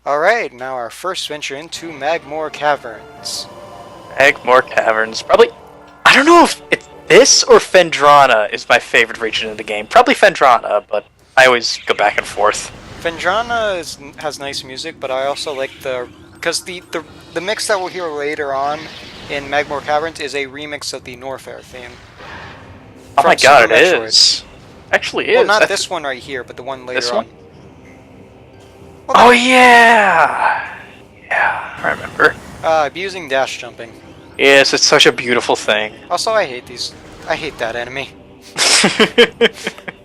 Alright, now our first venture into Magmore Caverns. Egmore Caverns. Probably. I don't know if it's this or Fendrana is my favorite region in the game. Probably Fendrana, but I always go back and forth. Has nice music, but I also like because the mix that we'll hear later on in Magmore Caverns is a remix of the Norfair theme. Oh my Super god, it Metroid. is. Actually is. Well, not this one right here, but the one later This on. one? Oh yeah! Yeah, I remember. Abusing dash jumping. Yes, it's such a beautiful thing. Also, I hate that enemy.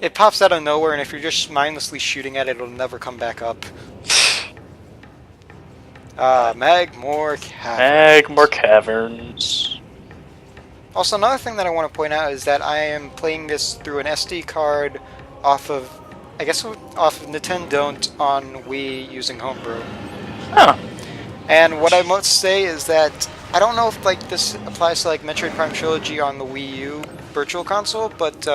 It pops out of nowhere, and if you're just mindlessly shooting at it, it'll never come back up. Magmore Caverns. Egmore Caverns. Also, another thing that I want to point out is that I am playing this through an SD card off of Nintendo on Wii using Homebrew. Oh. And what I must say is that I don't know if this applies to Metroid Prime Trilogy on the Wii U Virtual Console, but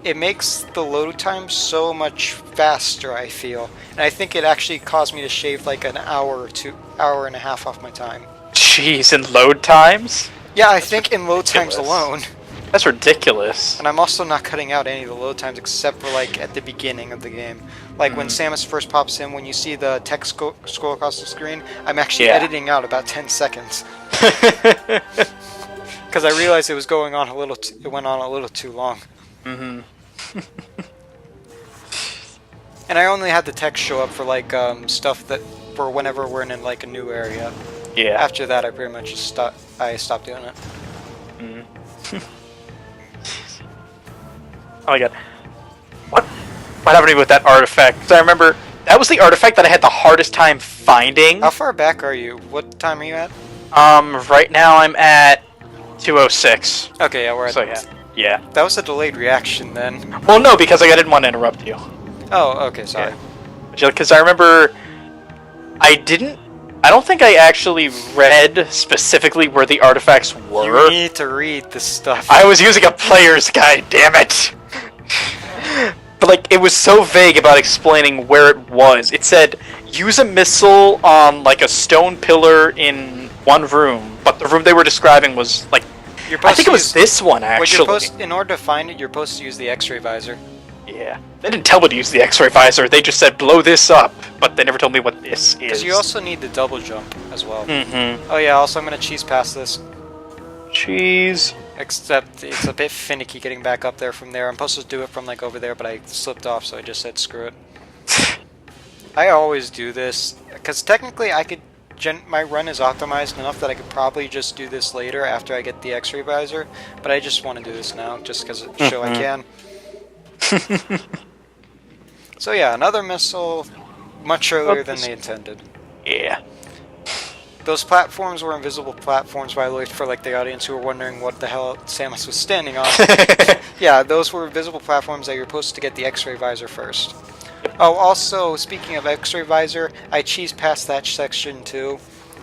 it makes the load time so much faster, I feel. And I think it actually caused me to shave an hour and a half off my time. Jeez, in load times? Yeah, I think in load times alone. That's ridiculous. And I'm also not cutting out any of the load times except for at the beginning of the game. When Samus first pops in, when you see the text scroll across the screen, I'm actually editing out about 10 seconds. Because I realized it was going on it went on a little too long. Mm-hmm. And I only had the text show up for stuff that for whenever we're in a new area. Yeah. After that, I pretty much just stopped doing it. Mm. Oh my god. What happened with that artifact? 'Cause I remember that was the artifact that I had the hardest time finding. How far back are you? What time are you at? Right now I'm at 206. Okay, yeah, we're at... So yeah. That was a delayed reaction then. Well, no, because I didn't want to interrupt you. Oh, okay, sorry. Because I remember I don't think I actually read specifically where the artifacts were. You need to read this stuff. I was using a player's guide, damn it! But it was so vague about explaining where it was. It said, use a missile on a stone pillar in one room, but the room they were describing was I think it was this one actually. In order to find it, you're supposed to use the X-ray visor. Yeah. They didn't tell me to use the X-ray visor, they just said blow this up, but they never told me what this is. Because you also need the double jump as well. Mm-hmm. Oh yeah, also I'm going to cheese past this. Cheese. Except it's a bit finicky getting back up there from there. I'm supposed to do it from over there, but I slipped off, so I just said screw it. I always do this, because technically I could... my run is optimized enough that I could probably just do this later after I get the X-ray visor, but I just want to do this now, just because it show I can. So yeah, another missile, much earlier than they intended. Yeah. Those platforms were invisible platforms, by the way, for the audience who were wondering what the hell Samus was standing on. Yeah, those were invisible platforms that you're supposed to get the X-ray visor first. Oh, also, speaking of X-ray visor, I cheese past that section too.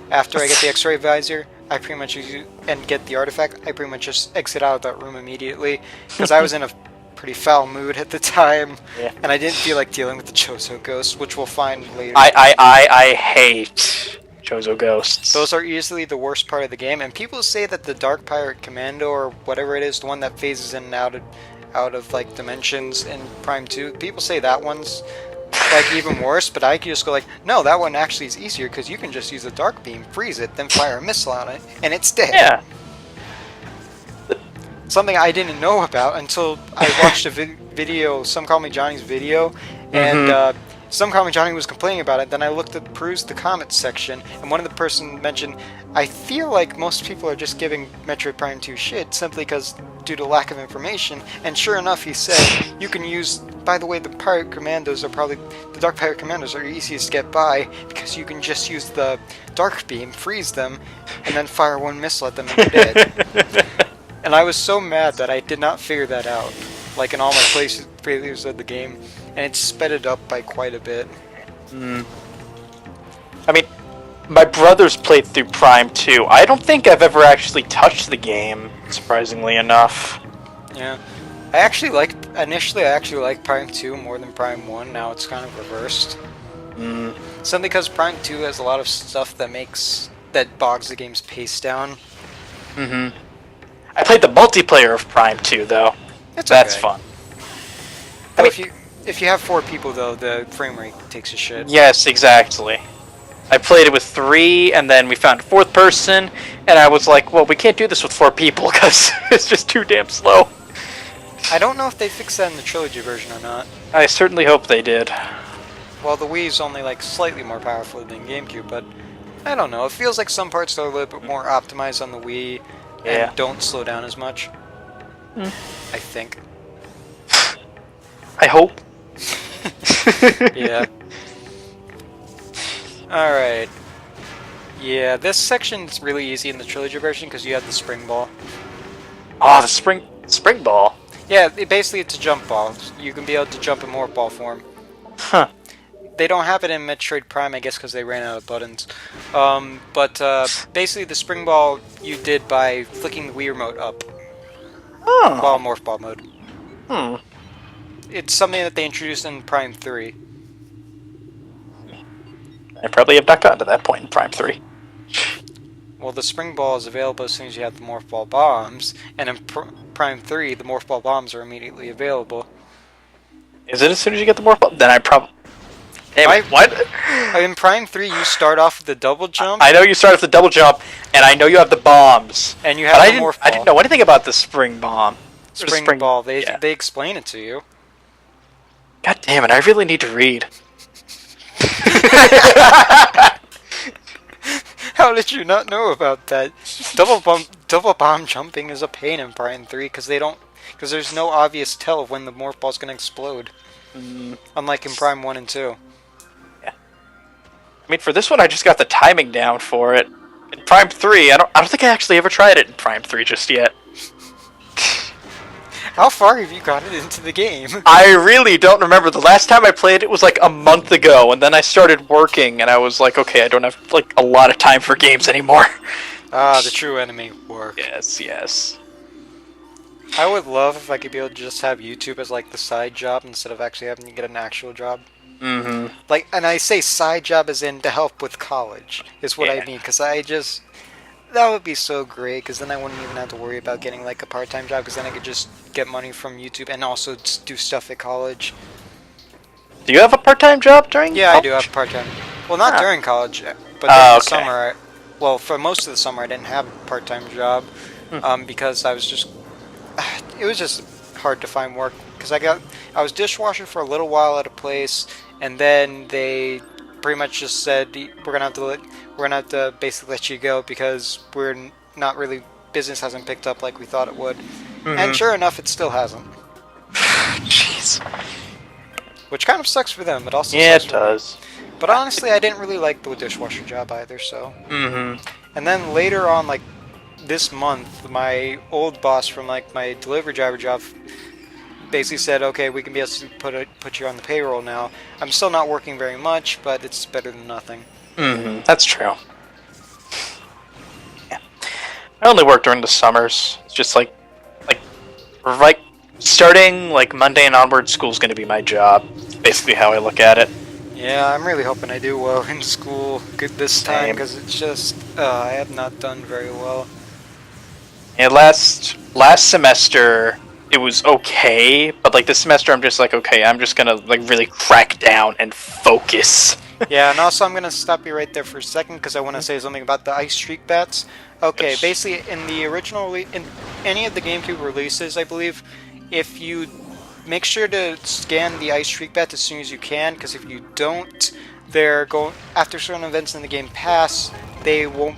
After I get the X-ray visor, I pretty much and get the artifact, I pretty much just exit out of that room immediately, because I was in a pretty foul mood at the time, and I didn't feel like dealing with the Chozo ghosts, which we'll find later. I hate Chozo ghosts. Those are easily the worst part of the game, and people say that the Dark Pirate Commando, or whatever it is, the one that phases in and out of dimensions in Prime 2, people say that one's even worse, but I can just go no, that one actually is easier, because you can just use a Dark Beam, freeze it, then fire a missile on it, and it's dead. Yeah. Something I didn't know about until I watched a video, Some Call Me Johnny's video, and Some Call Me Johnny was complaining about it. Then I perused the comments section, and one of the person mentioned, I feel like most people are just giving Metroid Prime 2 shit simply because due to lack of information. And sure enough, he said you can use. By the way, the Dark Pirate Commandos are easiest to get by because you can just use the Dark Beam, freeze them, and then fire one missile at them and they're dead. And I was so mad that I did not figure that out, in all my playthroughs of the game, and it sped it up by quite a bit. I mean, my brother's played through Prime 2. I don't think I've ever actually touched the game, surprisingly enough. Yeah. Initially I actually liked Prime 2 more than Prime 1, now it's kind of reversed. Simply because Prime 2 has a lot of stuff that bogs the game's pace down. Mm-hmm. I played the multiplayer of Prime 2, though. That's Okay. fun. Well, if you have 4 people though, the frame rate takes a shit. Yes, exactly. I played it with 3, and then we found a 4th person, and I was like, well, we can't do this with 4 people, because it's just too damn slow. I don't know if they fixed that in the trilogy version or not. I certainly hope they did. Well, the Wii's only like slightly more powerful than GameCube, but I don't know. It feels like some parts are a little bit more optimized on the Wii and don't slow down as much. I think. I hope. Yeah. Alright. Yeah, this section's really easy in the trilogy version because you have the spring ball. Oh, the spring ball. Yeah, basically it's a jump ball. You can be able to jump in morph ball form. Huh. They don't have it in Metroid Prime, I guess, because they ran out of buttons. Basically the spring ball you did by flicking the Wii remote up Oh. while morph ball mode. Hmm. It's something that they introduced in Prime 3. I probably have not gotten to that point in Prime 3. Well, the spring ball is available as soon as you have the morph ball bombs, and in Prime 3, the morph ball bombs are immediately available. Is it as soon as you get the morph ball? Then I probably... What? In Prime 3, you start off with the double jump. I know you start with the double jump, and I know you have the bombs. And you have the morph ball. I didn't know anything about the spring bomb. Spring ball. They explain it to you. God damn it, I really need to read. How did you not know about that? Double bomb jumping is a pain in Prime 3 because there's no obvious tell of when the morph ball's gonna explode. Unlike in Prime 1 and 2. Yeah. I mean, for this one, I just got the timing down for it. In Prime 3, I don't think I actually ever tried it in Prime 3 just yet. How far have you got it into the game? I really don't remember. The last time I played it was like a month ago, and then I started working, and I was like, okay, I don't have like a lot of time for games anymore. Ah, the true enemy work. Yes. I would love if I could be able to just have YouTube as like the side job instead of actually having to get an actual job. Mm-hmm. Like, and I say side job as in to help with college is what I mean, because that would be so great, because then I wouldn't even have to worry about getting like a part-time job, because then I could just get money from YouTube and also do stuff at college. Do you have a part-time job during college? I do have part-time. Well, not during college, but during the summer. Well, for most of the summer I didn't have a part-time job, because it was just hard to find work, because I was dishwasher for a little while at a place, and then they pretty much just said we're gonna have to basically let you go because business hasn't picked up like we thought it would. And sure enough, it still hasn't. Jeez. Which kind of sucks for them, but also it sucks does. for me. But honestly, I didn't really like the dishwasher job either, so. And then later on, like this month, my old boss from like my delivery driver job basically said, okay, we can be able to put you on the payroll now. I'm still not working very much, but it's better than nothing. That's true. Yeah. I only work during the summers. It's just like starting like Monday and onward, school's going to be my job. It's basically how I look at it. Yeah, I'm really hoping I do well in school good this time, because it's just I have not done very well. Yeah, last semester it was okay, but like this semester I'm just like, okay, I'm just gonna like really crack down and focus. Yeah, and also I'm gonna stop you right there for a second because I want to say something about the ice streak bats. Okay, basically in the original, in any of the GameCube releases, I believe, if you make sure to scan the ice streak bats as soon as you can, because if you don't, they're going after certain events in the game pass. They won't.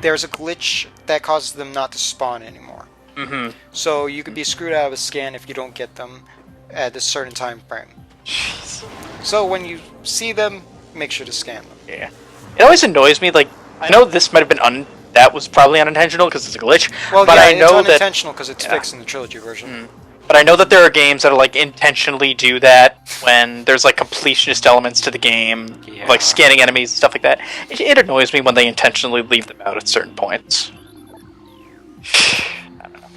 There's a glitch that causes them not to spawn anymore. So you could be screwed out of a scan if you don't get them at a certain time frame. Jeez. So when you see them, make sure to scan them. Yeah. It always annoys me. Like, I know this might have been that was probably unintentional because it's a glitch. Well, but yeah, I know it's unintentional because it's fixed in the trilogy version. But I know that there are games that are like intentionally do that when there's like completionist elements to the game, like scanning enemies and stuff like that. It annoys me when they intentionally leave them out at certain points.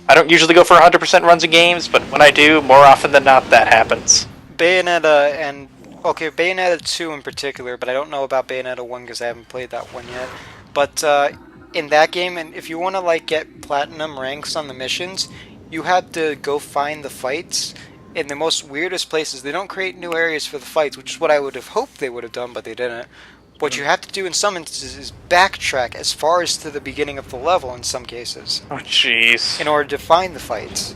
I don't usually go for 100% runs in games, but when I do, more often than not, that happens. Bayonetta and okay, Bayonetta 2 in particular, but I don't know about Bayonetta 1 because I haven't played that one yet. But in that game, and if you want to like get platinum ranks on the missions, you have to go find the fights in the most weirdest places. They don't create new areas for the fights, which is what I would have hoped they would have done, but they didn't. What you have to do in some instances is backtrack as far as to the beginning of the level in some cases Oh, jeez. in order to find the fights.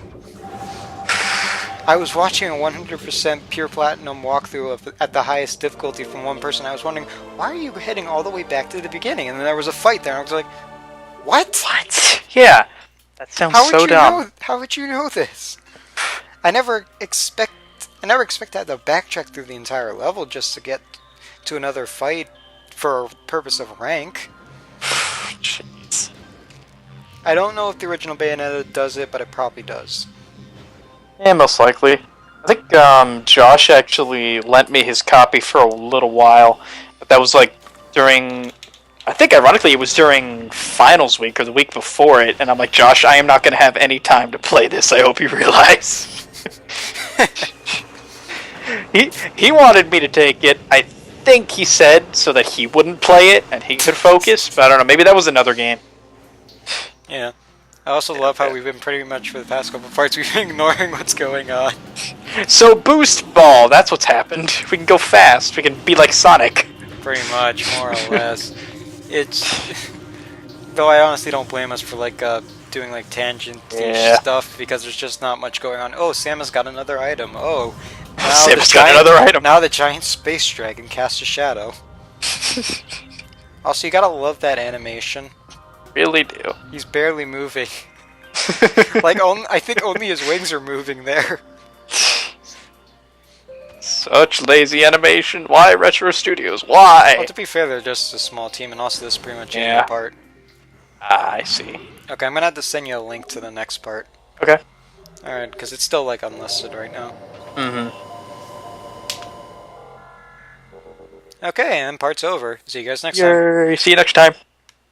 I was watching a 100% pure platinum walkthrough at the highest difficulty from one person. I was wondering, why are you heading all the way back to the beginning? And then there was a fight there, and I was like, what? What? Yeah. That sounds so dumb. How would you know this? I never expect to have to backtrack through the entire level just to get to another fight for a purpose of rank. Jeez. I don't know if the original Bayonetta does it, but it probably does. Yeah, most likely. I think Josh actually lent me his copy for a little while, but that was like during. I think ironically it was during finals week or the week before it, and I'm like, Josh, I am not going to have any time to play this. I hope you realize. he wanted me to take it. I think he said so that he wouldn't play it and he could focus, but I don't know. Maybe that was another game. Yeah. I also love how we've been pretty much for the past couple parts, we've been ignoring what's going on. So boost ball, that's what's happened. We can go fast. We can be like Sonic. Pretty much, more or less. It's... Though I honestly don't blame us for like doing like tangent stuff because there's just not much going on. Oh, Samus got another item. Oh, Samus got another item. Now the giant space dragon casts a shadow. Also, you gotta love that animation. Really do. He's barely moving. Like, I think only his wings are moving there. Such lazy animation. Why Retro Studios? Why? Well, to be fair, they're just a small team, and also this is pretty much a part. Ah, I see. Okay, I'm gonna have to send you a link to the next part. Okay. Alright, because it's still, like, unlisted right now. Mm-hmm. Okay, and part's over. See you guys next time. See you next time.